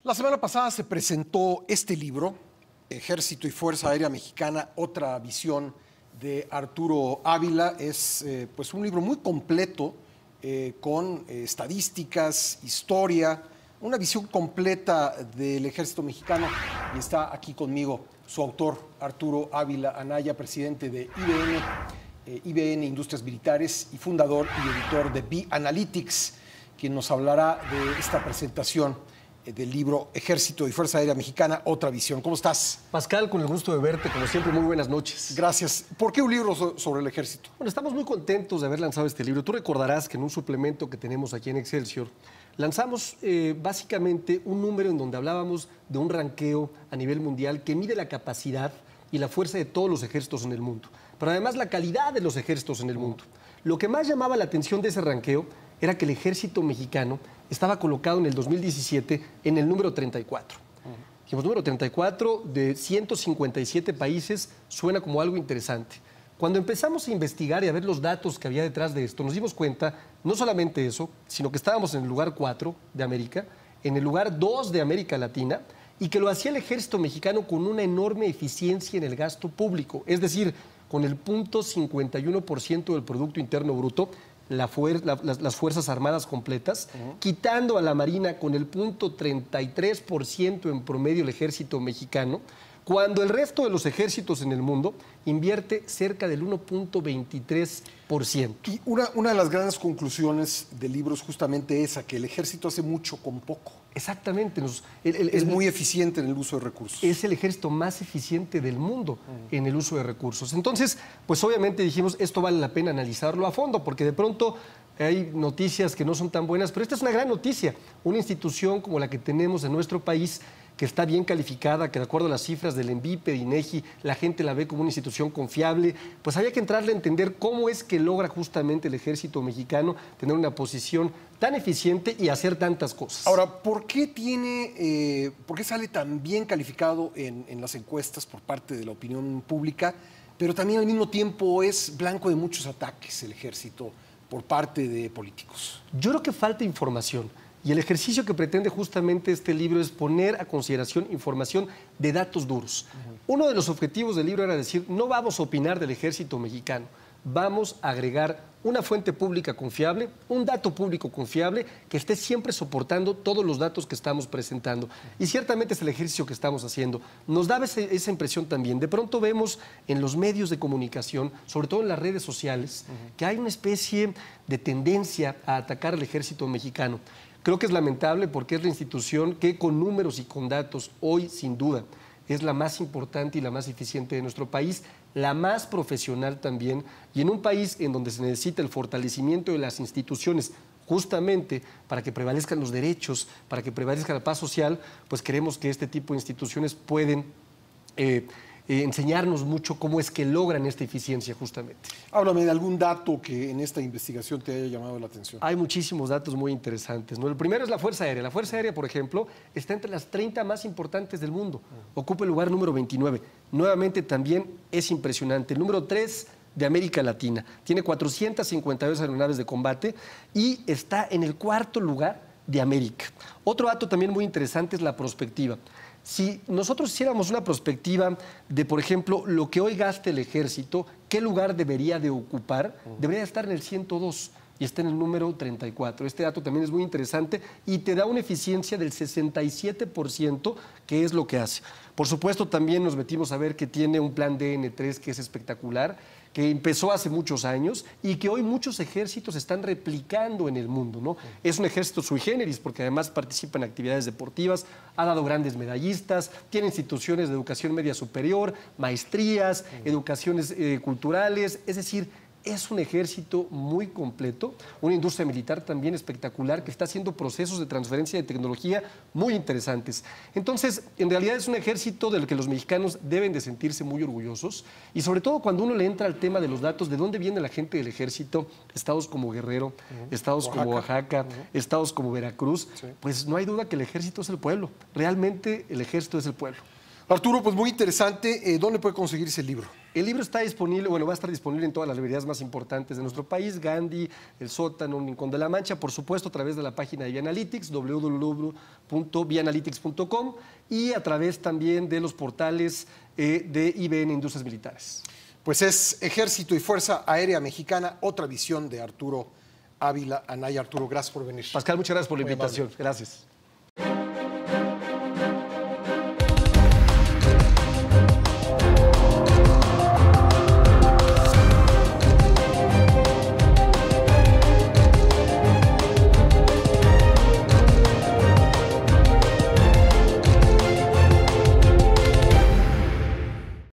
La semana pasada se presentó este libro, Ejército y Fuerza Aérea Mexicana, otra visión, de Arturo Ávila. Es pues un libro muy completo, con estadísticas, historia, una visión completa del Ejército Mexicano. Y está aquí conmigo su autor, Arturo Ávila Anaya, presidente de IBN Industrias Militares y fundador y editor de B-Analytics, quien nos hablará de esta presentación del libro Ejército y Fuerza Aérea Mexicana, otra visión. ¿Cómo estás? Pascal, con el gusto de verte, como siempre, muy buenas noches. Gracias. ¿Por qué un libro sobre el Ejército? Bueno, estamos muy contentos de haber lanzado este libro. Tú recordarás que en un suplemento que tenemos aquí en Excelsior, lanzamos básicamente un número en donde hablábamos de un ranqueo a nivel mundial que mide la capacidad y la fuerza de todos los ejércitos en el mundo, pero además la calidad de los ejércitos en el mundo. Lo que más llamaba la atención de ese ranqueo era que el ejército mexicano estaba colocado en el 2017 en el número 34. Dijimos, número 34 de 157 países suena como algo interesante. Cuando empezamos a investigar y a ver los datos que había detrás de esto, nos dimos cuenta, no solamente eso, sino que estábamos en el lugar 4 de América, en el lugar 2 de América Latina, y que lo hacía el ejército mexicano con una enorme eficiencia en el gasto público, es decir, con el 0.51% del Producto Interno Bruto, las Fuerzas Armadas completas, quitando a la Marina con el 0.33% en promedio el ejército mexicano, cuando el resto de los ejércitos en el mundo invierte cerca del 1.23%. Y una de las grandes conclusiones del libro es justamente esa, que el ejército hace mucho con poco. Exactamente. Es muy eficiente en el uso de recursos. Es el ejército más eficiente del mundo en el uso de recursos. Entonces, pues obviamente dijimos, esto vale la pena analizarlo a fondo, porque de pronto hay noticias que no son tan buenas, pero esta es una gran noticia. Una institución como la que tenemos en nuestro país, que está bien calificada, que de acuerdo a las cifras del ENVIPE, de INEGI, la gente la ve como una institución confiable, pues había que entrarle a entender cómo es que logra justamente el ejército mexicano tener una posición tan eficiente y hacer tantas cosas. Ahora, ¿por qué sale tan bien calificado en las encuestas por parte de la opinión pública, pero también al mismo tiempo es blanco de muchos ataques el ejército por parte de políticos? Yo creo que falta información. Y el ejercicio que pretende justamente este libro es poner a consideración información de datos duros. Uno de los objetivos del libro era decir, no vamos a opinar del ejército mexicano, vamos a agregar una fuente pública confiable, un dato público confiable que esté siempre soportando todos los datos que estamos presentando. Y ciertamente es el ejercicio que estamos haciendo. Nos daba esa impresión también. De pronto vemos en los medios de comunicación, sobre todo en las redes sociales, que hay una especie de tendencia a atacar al ejército mexicano. Creo que es lamentable porque es la institución que con números y con datos hoy, sin duda, es la más importante y la más eficiente de nuestro país, la más profesional también, y en un país en donde se necesita el fortalecimiento de las instituciones justamente para que prevalezcan los derechos, para que prevalezca la paz social, pues creemos que este tipo de instituciones pueden enseñarnos mucho cómo es que logran esta eficiencia justamente. Háblame de algún dato que en esta investigación te haya llamado la atención. Hay muchísimos datos muy interesantes, ¿no? El primero es la Fuerza Aérea. La Fuerza Aérea, por ejemplo, está entre las 30 más importantes del mundo. Ocupa el lugar número 29. Nuevamente también es impresionante. El número 3 de América Latina. Tiene 452 aeronaves de combate y está en el 4º lugar de América. Otro dato también muy interesante es la prospectiva. Si nosotros hiciéramos una prospectiva de, por ejemplo, lo que hoy gasta el ejército, ¿qué lugar debería de ocupar? Debería estar en el 102 y está en el número 34. Este dato también es muy interesante y te da una eficiencia del 67%, que es lo que hace. Por supuesto, también nos metimos a ver que tiene un plan DN3 que es espectacular, que empezó hace muchos años y que hoy muchos ejércitos están replicando en el mundo, ¿no? Es un ejército sui generis porque además participa en actividades deportivas, ha dado grandes medallistas, tiene instituciones de educación media superior, maestrías, educaciones culturales, es decir, es un ejército muy completo, una industria militar también espectacular que está haciendo procesos de transferencia de tecnología muy interesantes. Entonces, en realidad es un ejército del que los mexicanos deben de sentirse muy orgullosos y sobre todo cuando uno le entra al tema de los datos, de dónde viene la gente del ejército, estados como Guerrero, estados como Oaxaca, estados como Veracruz, pues no hay duda que el ejército es el pueblo, realmente el ejército es el pueblo. Arturo, pues muy interesante. ¿Dónde puede conseguirse el libro? El libro está disponible, bueno, va a estar disponible en todas las librerías más importantes de nuestro país, Gandhi, El Sótano, Rincón de la Mancha, por supuesto a través de la página de Via Analytics, www.vianalytics.com, y a través también de los portales de IBN Industrias Militares. Pues es Ejército y Fuerza Aérea Mexicana, otra visión de Arturo Ávila. Anaya, Arturo, gracias por venir. Pascal, muchas gracias por la Muy invitación. amable. Gracias.